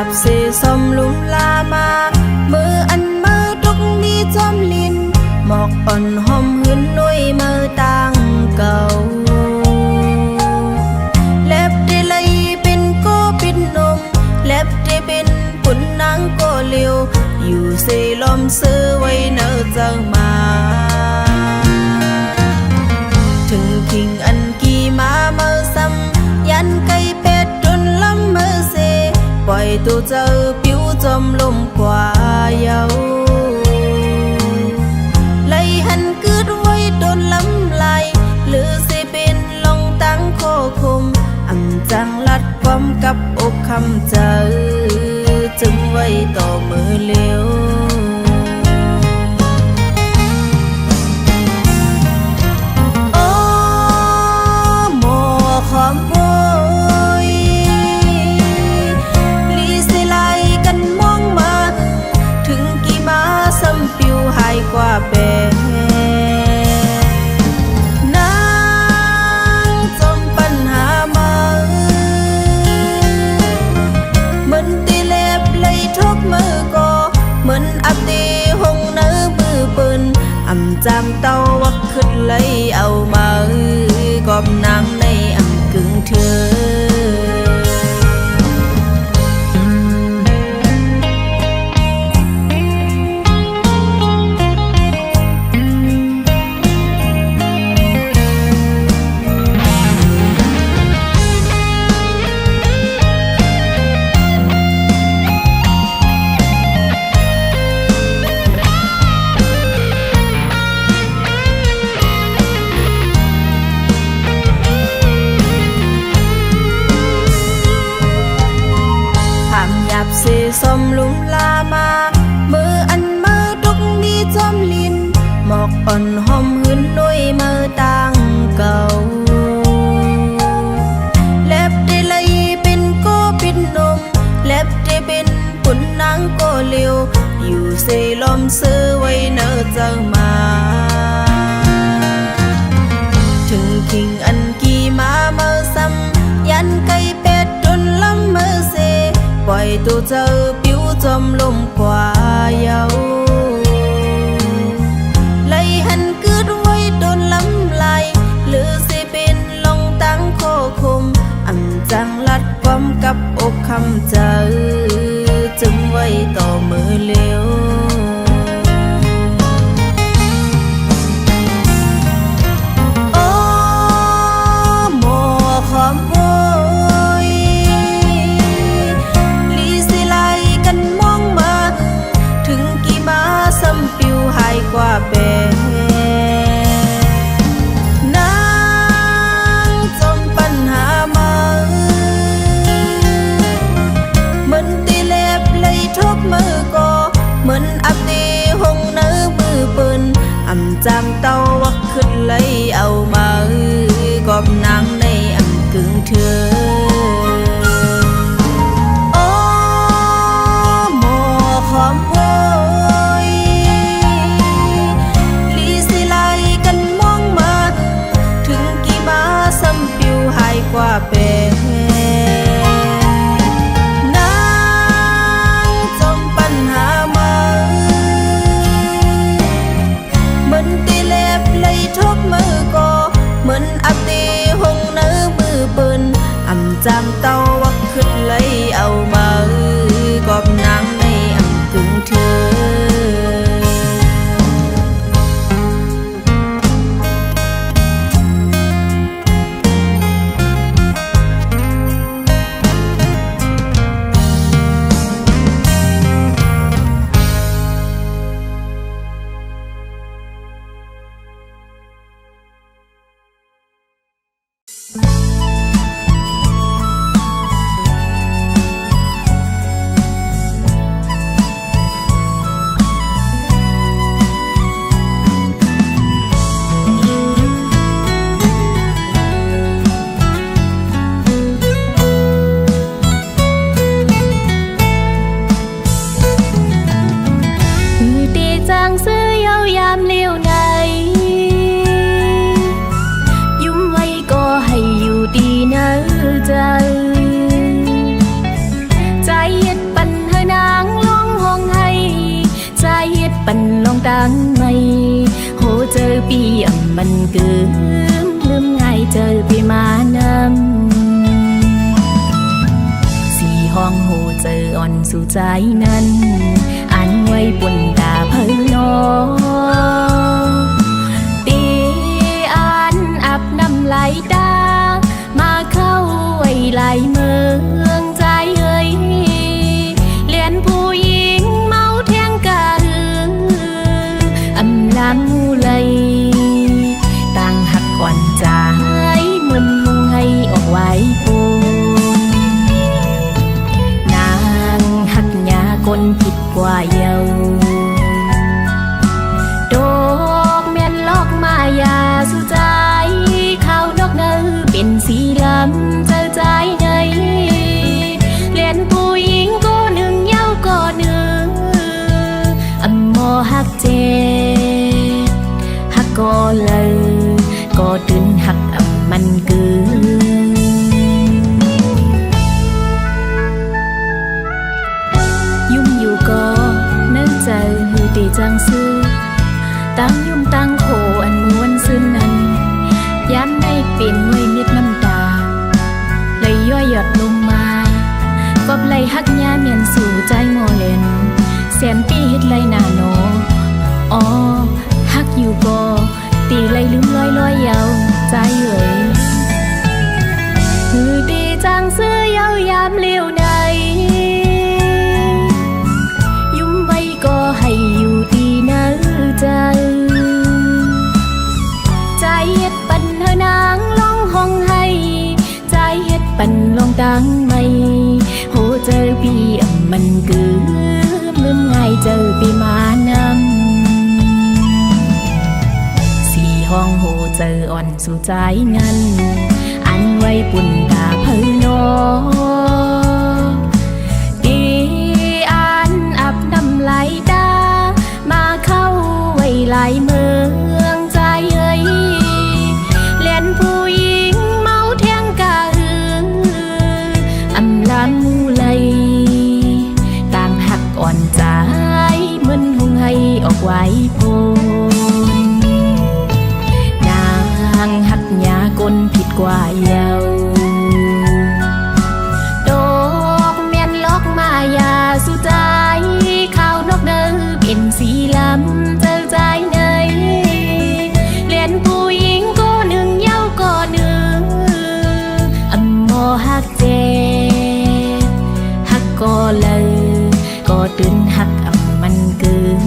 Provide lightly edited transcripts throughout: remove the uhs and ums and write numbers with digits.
บเสซอมลุมลามามืออันมือทุกมีจอมลินหมอกอ่อนหอมหืนนุยมือต่างเก่าเล็บได้เลยเป็นก็เป็นนมเล็บได้เป็นปุ่นนางก็เลียวอยู่เซลอมซื้อไว้เนอเจ้ามาถึงคิงอันกี่มาเมื่อซ้ำยันไก่เป็ดจนล้ำมือเซปล่อยตัวเจ้าผิวจมลมกว่าเยาไล่หันกึดไว้โดนล้ำลายหรือสิเป็นลองตั้งโคคมอ่ำจังลัดความกับอกคำเจอจึงไว้ต่อมือเลี้ยวความโวยลีสิไลกันมองมาถึงกี่มาซ้ำปิวหายกว่าแปนางจมปัญหามาเหมือนตีเล็บเลยทุกมือก็เหมือนอับตีหงเนื้อมือปืนอ่ำจำเต้าวักขึ้นเลยเอามากอบนางในกึ่งเธอเสซอมลุมลามามืออันมือทุกมีจอมลินหมอกอ่อนหอมหืนนุยมือต่างเก่าเล็บได้เลยเป็นก็เป็นนมเล็บได้เป็นปุ่นนางก็เลียวอยู่เซลอมซื้อไว้เนอเจ้ามาถึงคิงอันกี่มาเมื่อซ้ำยันไก่เป็ดจนล้ำมือเซปล่อยตัวเจ้าผิวจมลมกว่าเยาไล่หันกึดไว้โดนล้ำลายหรือสิเป็นลองตั้งโคคมอ่ำจังลัดความกับอกคำเจอจึงไว้ต่อมือเลี้ยวความโวยลีสิไลกันมองมาถึงกี่มาซ้ำปิวหายกว่าแปนางจมปัญหามาเหมือนตีเล็บเลยทุกมือก็เหมือนอับตีหงเนื้อมือปืนอ่ำจำเต้าวักขึ้นเลยเอามากอบนางในกึ่งเธอโอ้หมอความโวยลีสิไลกันมองมาถึงกี่มาซ้ำปิวหายกว่าแปนางจมปัญหามาเหมือนตีเล็บเลยทุกมือก็เหมือนอับตีหงเนื้อมือปืนอ่ำจำเต้าวักขึ้นเลยเอามากอบนางในกึ่งเธอ อ่อนสู่ใจนั้นอันไว้บนตาเพิ่นนอตีอันอับน้ำไหลตามาเข้าไว้ไหลเมืองใจเอ้ยเลียนผู้หญิงเมาแทงกะหืออำลำมูเลยต่างหักก่อนใจมึนมุงให้ออกไว้ปูนางหักยาคนผิดกว่าเยาดอกแม่นลอกมายาสู่ใจเขาดอกเนื้อเป็นสีลำเจอใจในเลียนผู้หญิงก็หนึ่งเย้าก็หนึ่งอำมอหักเจ็บหักก็เลยก็ตื่นหักอำมันเกินยุ่มอยู่ก็เนื่องใจหือตีจังซื้อตั้งยุ่มตั้งโขอันม้วนซึ้งนั้นย้ำได้เป็นมวยมิดน้ำตาเลยย่อยหยดลงมาก็เลยหักยาเมียนสู่ใจโมเลนแสนปีเฮ็ดไรหนาโนอ๋อหักอยู่ก็ตีเลยลืมลอยเยาใจเอ่ยคือดีจังซื้อเยายามเลี้ยวใดยุ่มไว้ก็ให้อยู่ดีนะใจใจเฮ็ดปันเธอนางลองห้องให้ใจเฮ็ดปันลองตังไม่โหเจอพี่มันเกือบลืมง่ายเจอพี่มานำห้องโหเจออ่อนสู่ใจนั้นอันไว้ปุ่นตาเพิ่นนอดีอันอับน้ำไหลตามาเข้าไว้ไหลเมืองใจเอ้ยเล่นผู้หญิงเมาแทงกะหืออำลำมูเลยต่างหักอ่อนใจมึนหุงให้ออกไว้โพหักยากลผิดกว่าเยาดอกเมียนลอกมายาสู่ใจข้าวนกเดินเป็นสีลำเจอใจเนยเลียนผู้หญิงก็หนึ่งเย้าก็หนึ่งอำมอหักเจ็บหักก็เลยก็ตื่นหักอำมันเกิน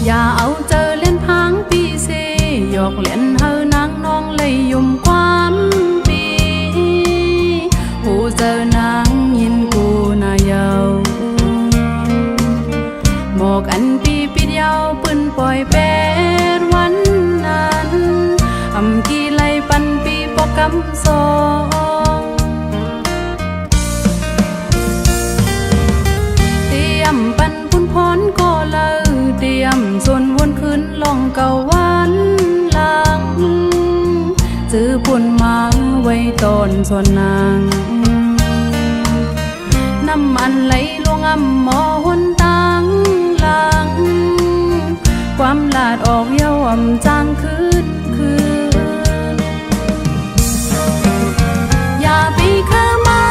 อย่าเอาเจอเล่นพังปีเซหยอกเล่นเฮานางน้องเลยยุ่มความปีหูเจอนางยินกูนาเยาหมอกอันปีปิดยาวปืนปล่อยเป็ดวันนั้นอำกี่ไลปันปีปอกกำสองเตรียมปันพุ่นพรก็เลยเตรียมส่วนวนขึ้นลองเก่าวันหลังซื้อปุ่นมาไว้ตอนส่วนนางน้ำมันไหลลงอ่ำหมอหนตังหลังความลาดออกเย้าอ่ำจางคืนอย่าไปเข้ามา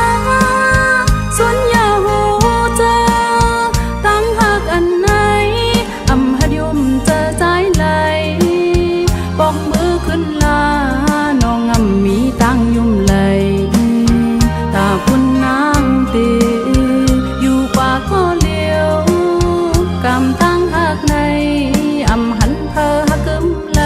ส่วนอย่าหูเจอตั้งหักอันไหนอำหัดยุ่มเจอใจไหลปอกมือขึ้นลาน้องอำมีตั้งยุ่มไหลตาคุณนางตีอยู่ป่าก็เลี้ยวกำตั้งหักในอำหันเพอหักกึมไหล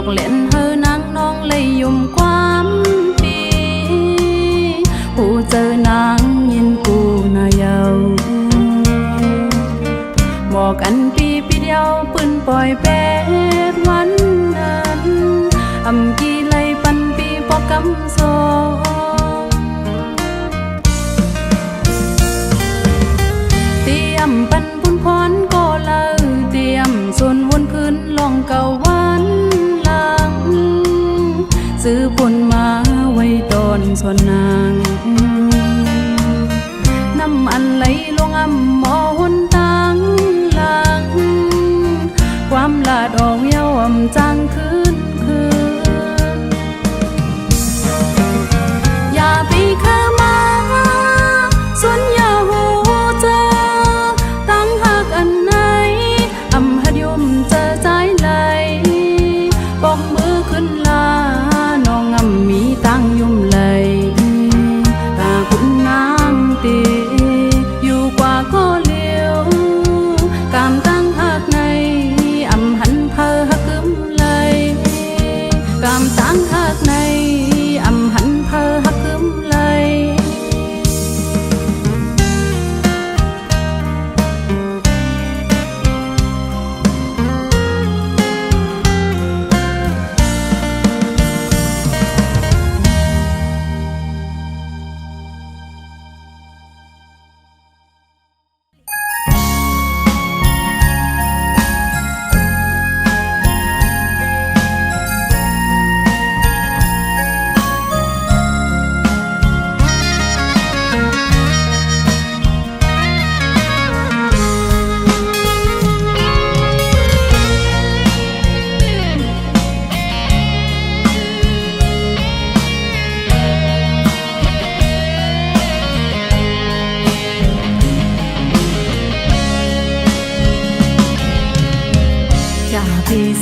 อกเล่นเฮอนางน้องเลยยุ่มความปีหูเจอนางยินกูนายาวบอกกันปีเดียวปืนปล่อยแปดวันนั้นอำกี่ไลปันปีปอกกำสองเตรียมปันบุญพรก็เลยเตรียมส่วนวนคืนลองเก่าวันหลังซื้อผลมาไว้ตอนส่วนนางน้ำอันไหลลงอ่ำหมอหนตางหลังความลาดออกเย้าอ่ำจางคืนอย่าไปเข้ามาส่วนอย่าหูเจอตั้งหักอันไหนอำหัดยมเจอใจไหลบอกมือขึ้นลาน้องอำมีตั้งยุ่มไหลตาคุณนางตีอยู่กว่าก็เลี้ยวกามตั้งหักในอำหันเพอหักกึมไหลกามตั้งหักในอำหันเพอหักกึมไหล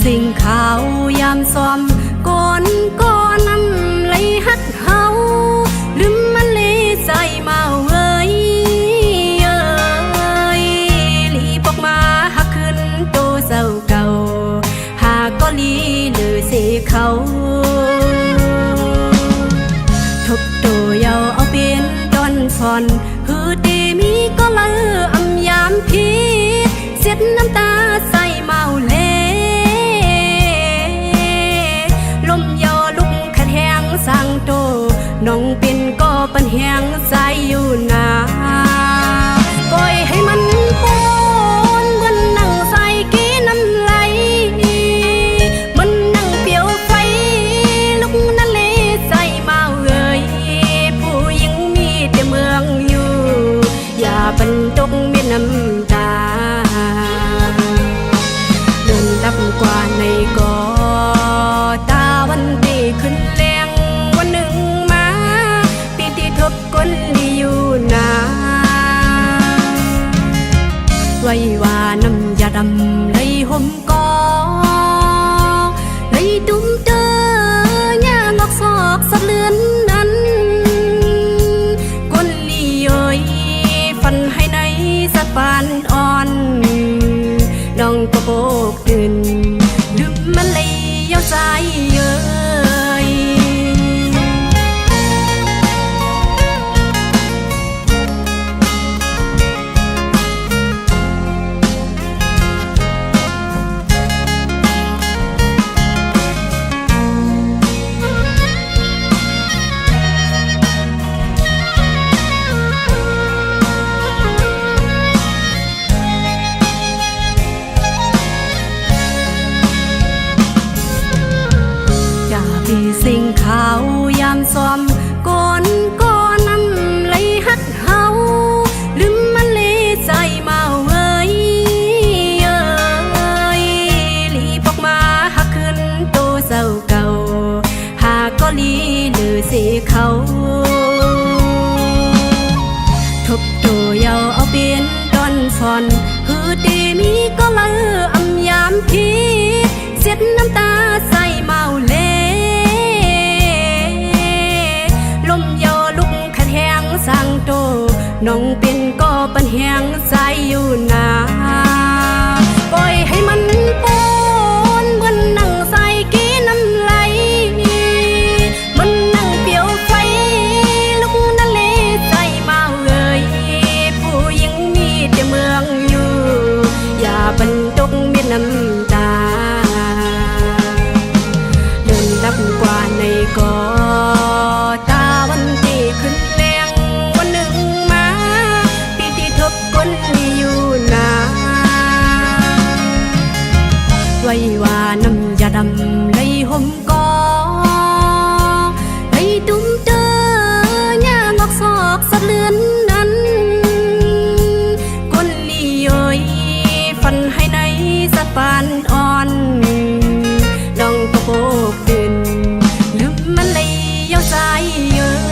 สิ่งขาวยามซ้อมก่อนน้ำไหลฮักเฮาลืมมันเลยใจมาเอ้ยลีปอกมาหักขึ้นโตเศร้าเก่าหากก็ลีหรือเสเขาทบโตเยาเอาเป็นดอนฟอนฮือตีมีก็เลืออำยามพีเสียดน้ำตาใส่เมาเล่สั่งโตน้องเป็นก็ปัญแหงใจอยู่นาปล่อยให้มันปนเหมือนนั่งใส่กี้น้ำไหลมันนั่งเปียวไฟลุกนั่นเลยใจมาเอ่ยผู้หญิงมีแต่เมืองอยู่อย่าบรรจงมีน้ำตาเดินดับกว่าในก่อตาวันดีขึ้นคนดีอยู่นาไว้ว่าน้ำยาดำเลยห่มกอเลยตุ้มเตอย่างอกซอกสัดเลือนนั้นคนลีเอ้ยฟันให้ในสักปานอ่อนน้องก็โบกตื่นลืมมันเลยเย้าใจเอ้ยสิ่งขาวยามซ้อมก่อนน้ำไหลฮักเฮาลืมมันเลยใจเมาเอ้ยลีปอกมาหักขึ้นโตเศร้าเก่าหากก็ลีหรือเสเขาทบโตเยาเอาเป็นดอนฟอนฮือตีมีก็เลืออำยามพีเสียดน้ำตาใส่เมาเล่สั่งโตน้องเป็นก็ปัญแหงใจอยู่นาปล่อยให้มันปนเหมือนนั่งใส่กี้น้ ดำlấy hôm có lấy đúng tơ nhà ngọc sọc sắt lươn ăn con ly ơi phần hay nay sắt pan on lòng có bộ tiền lúcมันlấy yêu dài ơi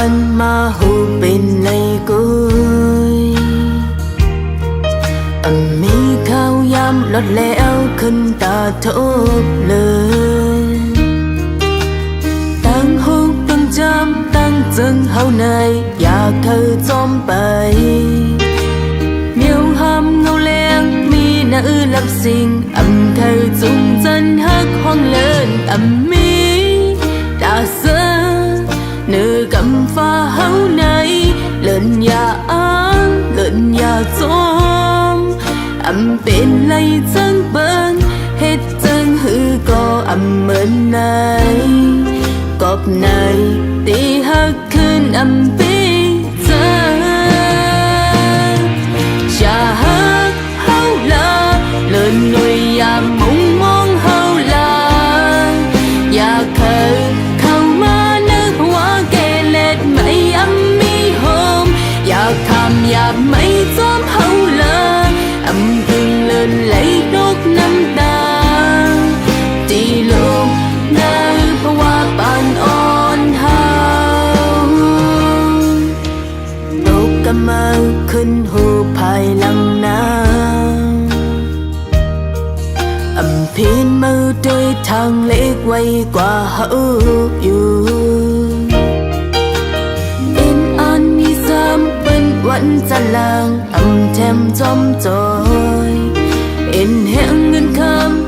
ban mà hù bên lấy cối mi khao yam lót lẽo khinh ta thốt lời tăng hô tăng chăm tăng dâng hậu này ya khơi xóm bay miêu ham ngâu len mi nữ lập sinh khơi dung dân hắc hoang lên mi đã sơ nữ cầm pha hậu này lên nhà ăn lên nhà xóm bên lấy chân bên hết chân hư có mơn này cọp này tí hắc khinh bi chân cha hắc hậu là lên người ya mong mong hậu là ya khờ khâu mà nước hoa kê lết mây mi hôm ya tham ya mây xóm hậu là từng lên lấy đốt năm ta đi luôn nơi hoa bàn on hao đốt cầm mơ khinh hồ phai lăng nang phiên mơ trôi thang lễ quay qua hậu yêu in an mi sớm bên vẫn xa làng thêm gióm rồi in hẹn ngân khám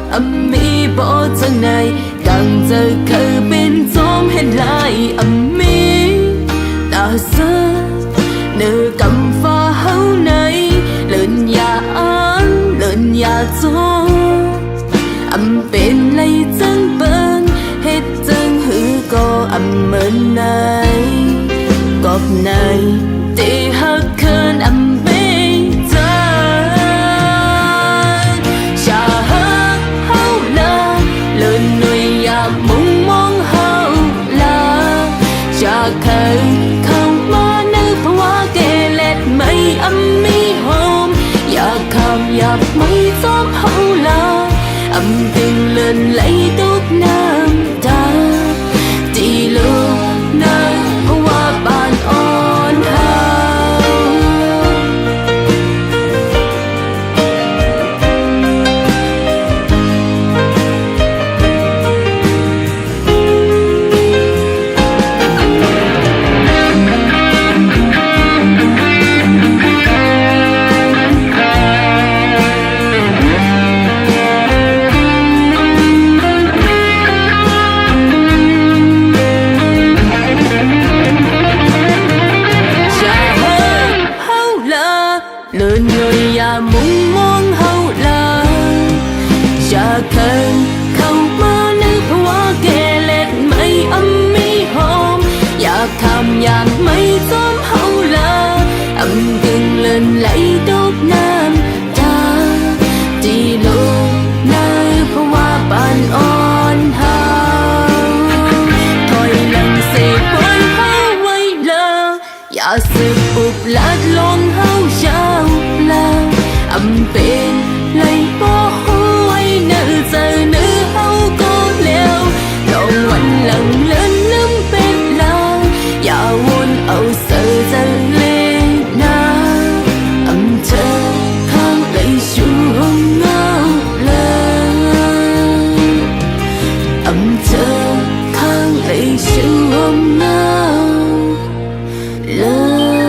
mi bỏ chân này càng giờ khơi bên gióm hết lại mi ta sơ nữ cầm pha hậu này lên nhà ăn lên nhà gió bên lấy chân bên hết chân hư có mơn này cọp này tí hắc khơn bê chân cha hắc hậu là lên nuôi ya mong mong hậu là cha khơi không mà nữ hoa kê lẹt mây mi hôm ya kham ya mây xóm hậu là từng lên lấy đốt nam ta đi luôn nơi hoa bàn on hao lên người ya mong mong hậu là cha khơi không mơ nước hoa kê lẹt mây mi hôm ya tham nhạc mây xóm hậu là từng lên lấy đốt nam ta đi luôn nơi hoa bàn on hao thôi lần sẽ quay hao quay lơ ya sự ụp lát lon hao sao là bên lấy bỏ hôi nữ giờ nữ hao có leo lòng quanh lần lên lắm bên là ya won âu sợ giờ lên na chờ khang lấy xuống ngao lên chờ khang lấy xuống ngao lên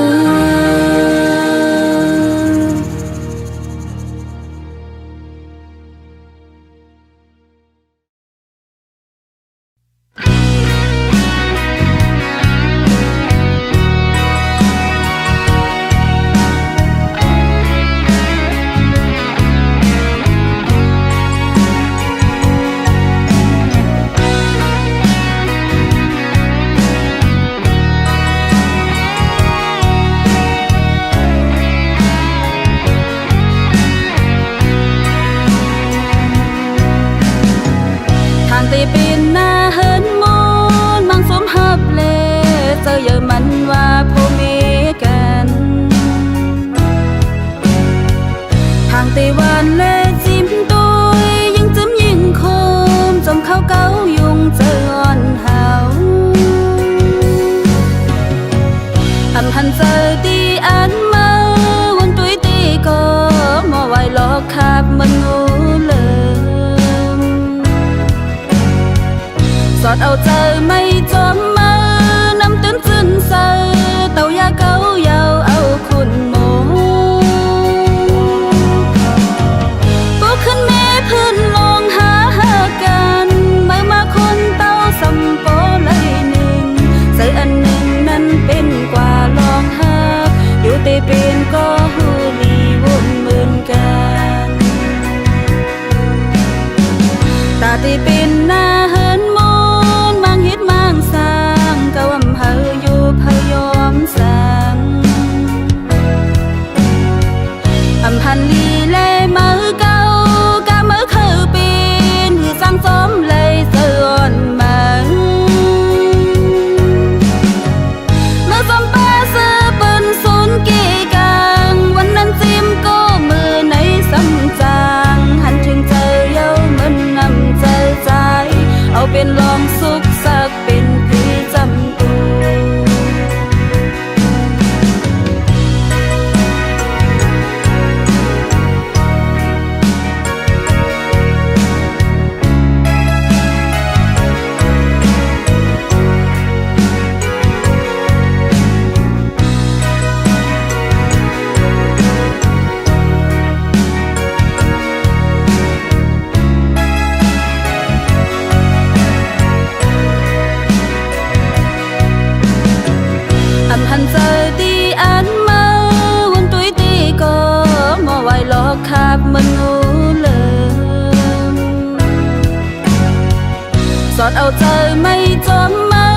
จอมมา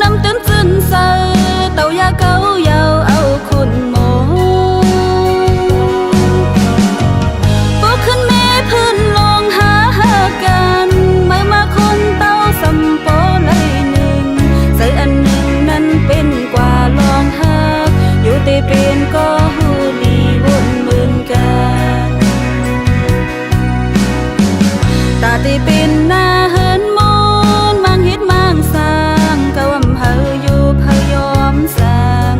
นำตื้นจืนเซอเต่ายาเก้ายาวเอาคุณหมอปกขึ้นแม่พื้นลองหากันไม่มาคนเต้าสำปอเลยหนึ่งใส่อันหนึ่งนั้นเป็นกว่าลองหักอยู่แต่เป็นก็หูดีวนเหมือนกันตาที่เป็นหน้าเฮินมนมังเฮ็ดมังสร้างกะวำเฮาอยู่พยอมสั่ง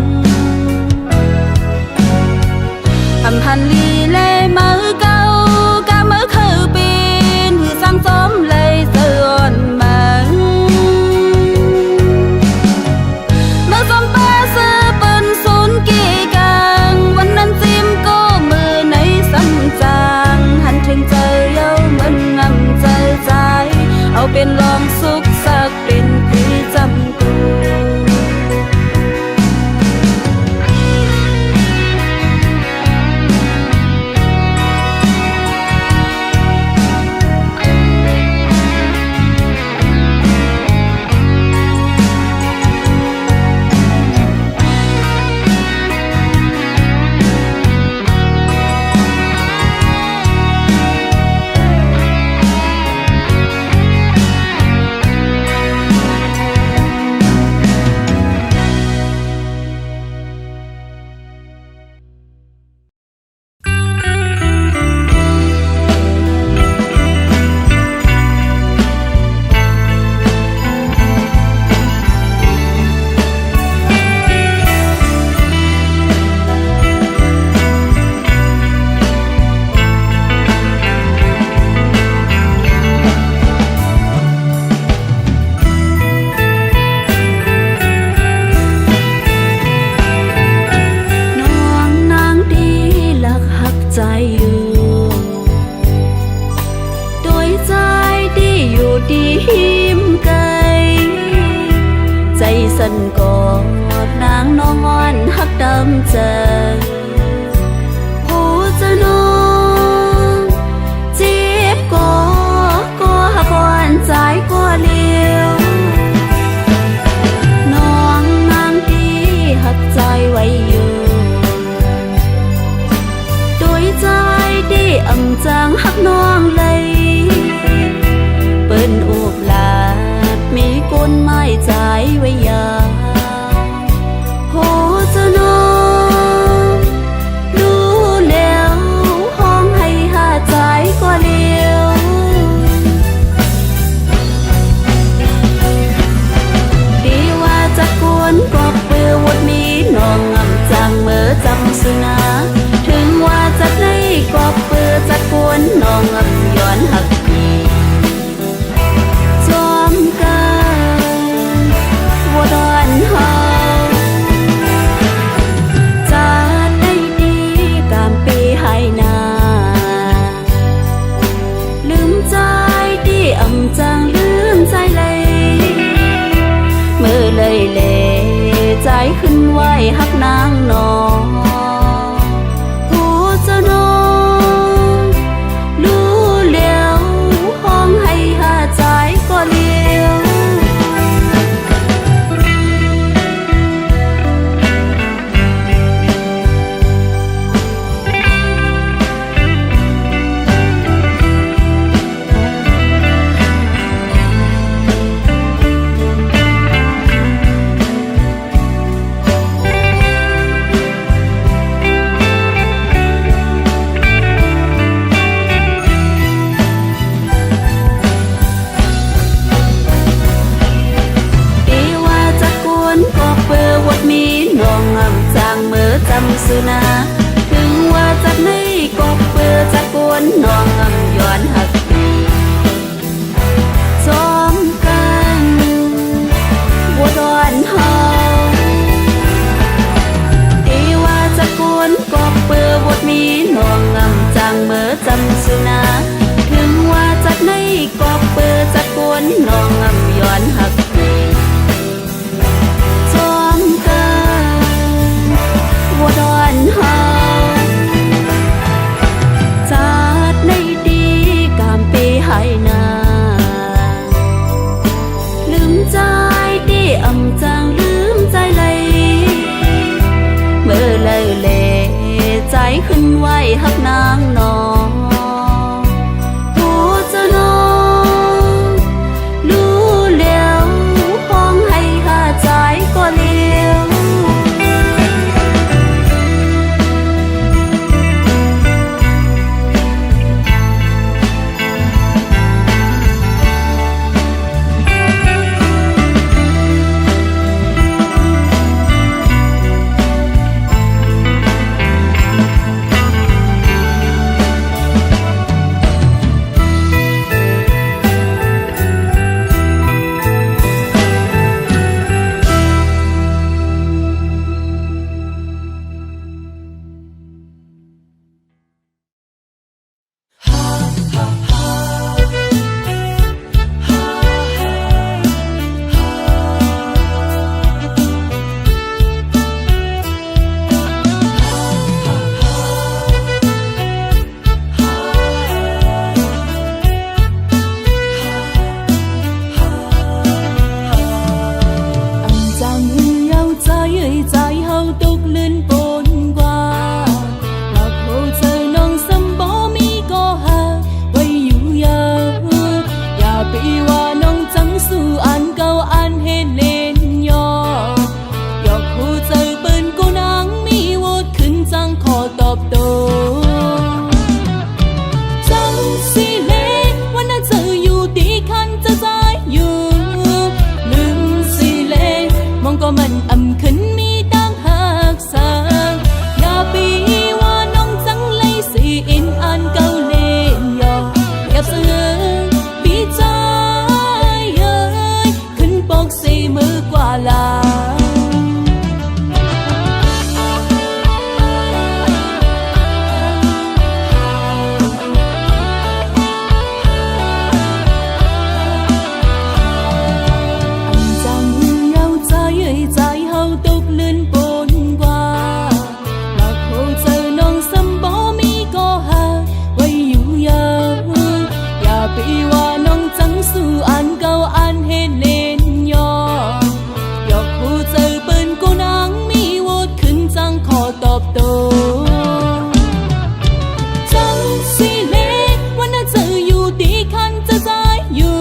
อำพันลีเลมือเก่ากะมือคือเป็นหือสร้างซ้อมเลยเสือนมันเมื่อซ้อมป้าเสือเปิ้นศูนย์กี่กังวันนั้นซิมก็มือในซ้ำจางหันถึงใจเย้ามันงำใจใจเอาเป็นลองสุขสักเป็นพี่จำกูใจอยู่โดยใจที่อยู่ดีหิมไกลใจสั่นกอดนางนอนหักดำใจหูจะนองเจ็บก็หักก่อนใจก็เลี้ยวน้องนางที่หักใจไว้อยู่ใจดีอำจางหักน้องเลยเปิ้นอูบลาดมีก้นไม้ใจไว้ยาโหจะน้องรู้แล้วห้องให้หาใจก็เลี้ยวดีว่าจะกวนก็เปื้อวดมีน้องอำจางเมื่อจำสุนาถึงว่าจะได้ก็เปื้อจะกวนน้องอับย้อนหักดีจอมกันว่าดอนเฮาจะได้ดีตามปีให้นาลืมใจดีอำจังลืมใจเลยเมื่อเลยเลใจขึ้นไหวหักนางน้องจำสุนาถึงว่าจะไม่ก็เปื้อจะกวนน้องอำย้อนหักดีจอมกันว่าดอนเฮาดีว่าจะกวนก็เปื้อบดมีน้องอำจังเมื่อจำสุนาถึงว่าจะไม่ก็เปื้อจะกวนน้องอำย้อนหักดีว่าดอนเฮาจัดใน องก็มันอำขึ้นมีตั้งหักสางอย่าปีว่าน้องจังเลยสิอินอันเก่าเล่นยอเรียบเสงปีใจเอ้ยขึ้นปกสี่มือกว่าลาปีว่าน้องจังสู่อันเก่าอันเฮ็ดเล่นยอยอกผู้เจอเปิ้นกูนางมีโหวตขึ้นจังขอตอบโตจังสิเล็กวันน่ะเจออยู่ตีคันจะใจอยู่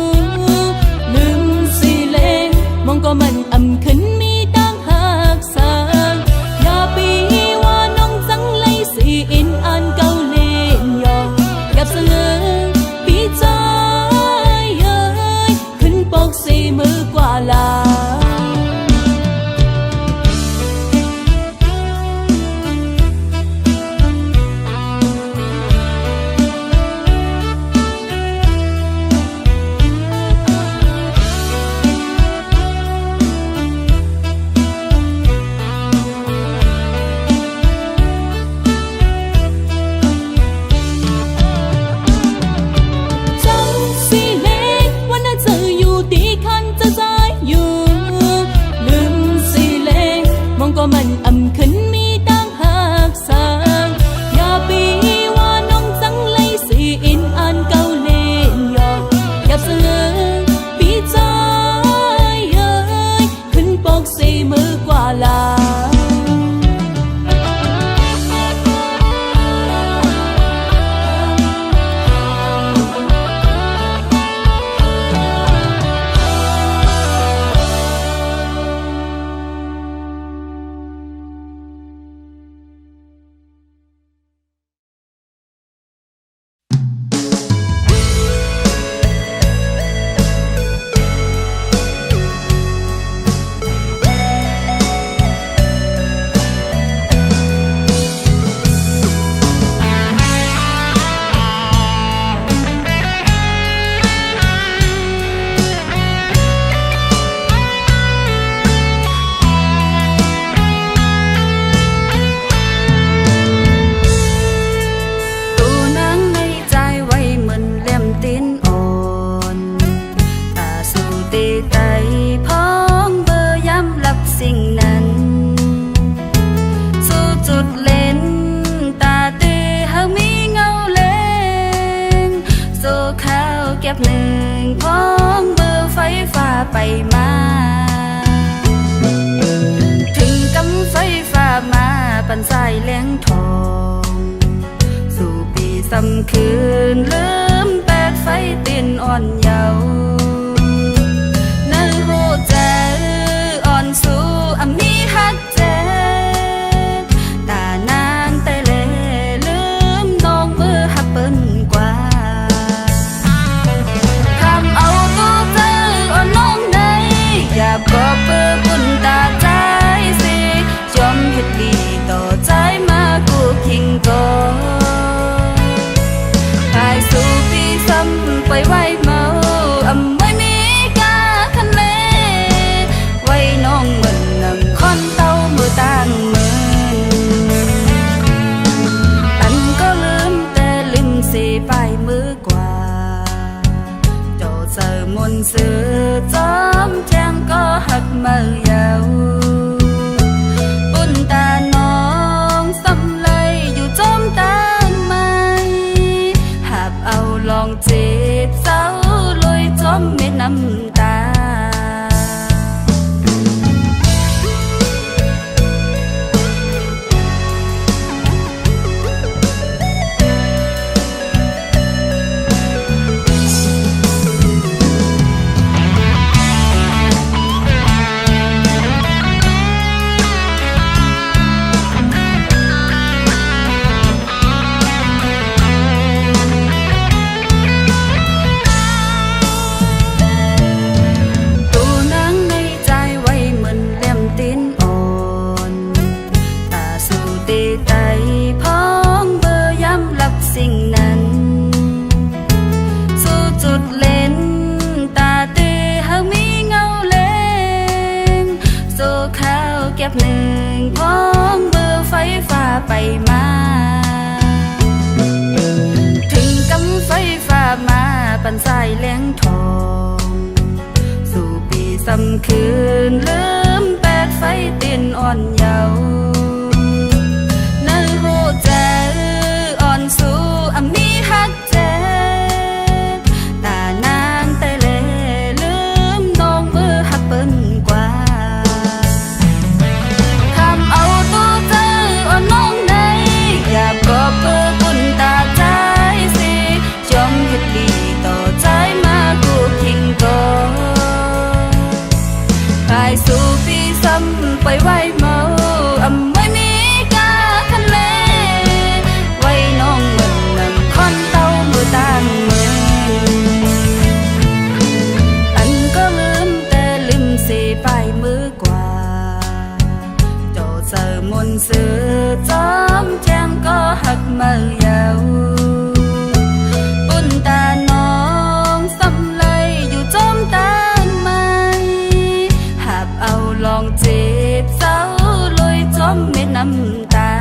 ลืมสิเล็กมองก็มันอำขึ้นมีตั้งหักสางอย่าปีว่าน้องจังเลยสิอินอันเก่าเล่นยอยับเสงใจเอ้ยขึ้นปกสี่มือกว่าลาก็มันอำขึ้นมีตั้งหักสางอย่าปีว่าน้องจังเลยสิอินอันเก่าเล่นยอยับเสงปีใจเอ้ยขึ้นปกสี่มือกว่าลาหนึ่งพ้องเบอร์ไฟฟ้าไปมาถึงกำไฟฟ้ามาปันสายแหลงทองสู่ปีซ้ำคืนลืมแปดไฟตินอ่อนเยาว์เนื้อหูใจอ่อนสู่อำมีฮักเจ็บตานางแต่เลลืมน้องมือฮับเปิ้นกว่าอย่าบอกเพื่อบุญตาใจสิยอมเฮ็ดดีต่อใจมากูคิงก่อน าวเก็บหนึ่งพร้อมเบอร์ไฟฟ้าไปมา ถึงกำไฟฟ้ามาปันสายแหลงทองสู่ปีสำคืนลืมแปดไฟเต้นอ่อนเยาว์นั่นรู้ใจอ่อนสู่อำมีฮักแจตานางแต่เลลืมน้องเบอร์ฮักเปิ้นกว่าทำเอาตัวเธออ่อนน้องในอยากกอบเบอร์กุนตาใจสิยอมหยุดดีต่อใจมากูคิงก่อนกายสู่ปีซ้ำไปไว้เมาไม่มีกาคันเลไว้น้องเหมือนนำคอนเต้ามือต่างมืออันก็ลืมแต่ลืมสีไปมือกว่าโจเจอมนต์สื่อจอมแจ้งก็หักมาเยาปุ่นตาน้องสำเลยอยู่จอมตานไม้หับเอาลองเจ็บเศร้าลอยจอมเม็ดน้ำตา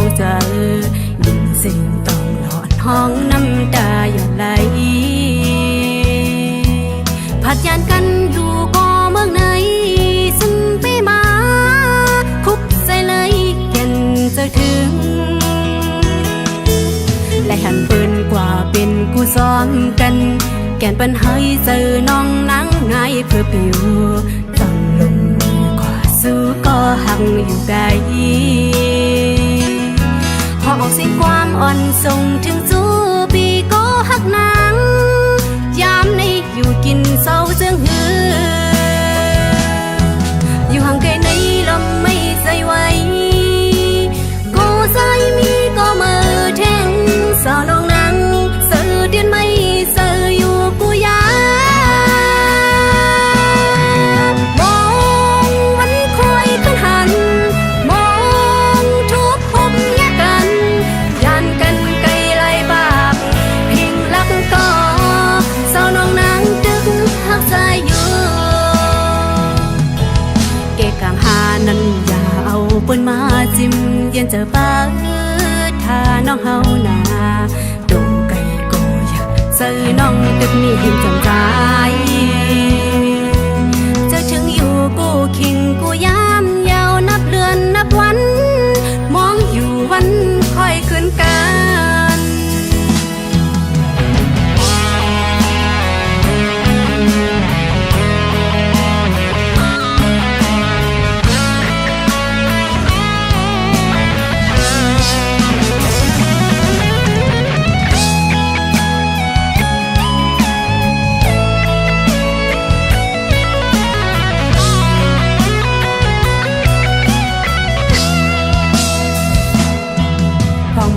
องเจอยินเสียงต้องหลอนห้องน้ำตาหยดไหลผัดยานกันอยู่ก็เมืองไหนฉันไปมาคุบใส่เลยแก่นจะถึงและหันเปิ้นกว่าเป็นกูซ้อมกันแก่นปันให้เจอน้องนังไงเพื่อปิวจังลงมือกว่าสู้ก็หักอยู่ไกลพอออกเสียงความอ่อนส่งถึงจูปีก็หักนางยามในอยู่กินเศร้าเจืองหืออยู่ห่างไกลในลมไม่ใส่ไว้ก็ใจมีก็มือแทงสาวน้องนางเสือเดียนไม่เสืออยู่กูยามองวันคอยขึ้นหันมองทุกพบแยกกันยานกันไกลไล่บากเพียงรักก็สาวน้องนางดึกหักใจอยู่เกะกลางหานั้นอย่าเอาปืนมาจิ้มเย็นเจอป้าถ้าน้องเฮาหนาดงไก่ก็อยากเจอน้องตึกมีเห็นจำใจจะถึงอยู่กูคิงกูยามยาวนับเดือนนับวันมองอยู่วันค่อยขึ้นกัน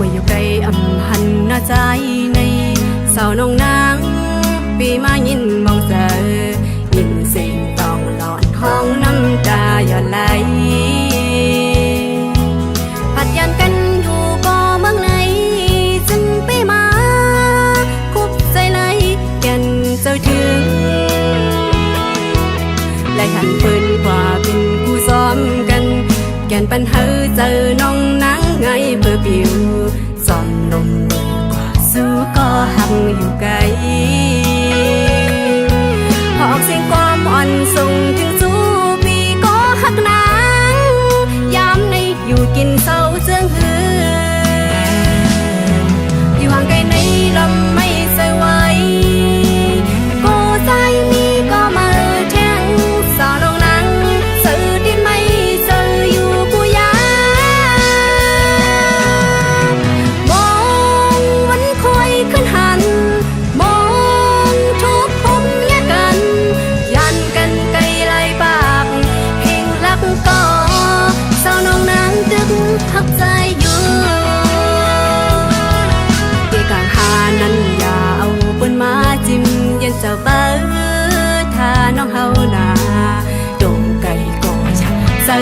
เมื่ออยู่ไกลอำหันหน้าใจในสาวน้องนางปีมายินมองเจอยินเสียงต้องหลอนห้องน้ำตาหยดไหลผัดยานกันอยู่ก็เมืองไหนจึงไปมาคุบใจไหลแก่นเจ้าถึงและหันปืนกว่าเป็นกูซ้อมกันแก่นปันเฮอเจอน้องนางไงเพื่อปิวซ่อนลงมือกว่าสู้ก็หักอยู่ไกลออกเสียงความอ่อนส่งถึงจูปีก็หักนางยามในอยู่กินเศร้าเจืองหืออยู่ห่างไกลในลมไม่ใส่ไว้ก็ใจมีก็มาแทงสาวน้องนางสื่อดินไม่สื่ออยู่กูยามองวันคอยขึ้นหันมองทุกพบแยกกันยันกันไกลไล่ปากเพียงรักก็สาวน้องนางดึกหักใจอยู่เกะกลางหานั้นอย่าเอาปืนมาจิ้มเย็นเจ้าเปิดถ้าน้องเฮาหนาดงไก่ก็อยากเจอ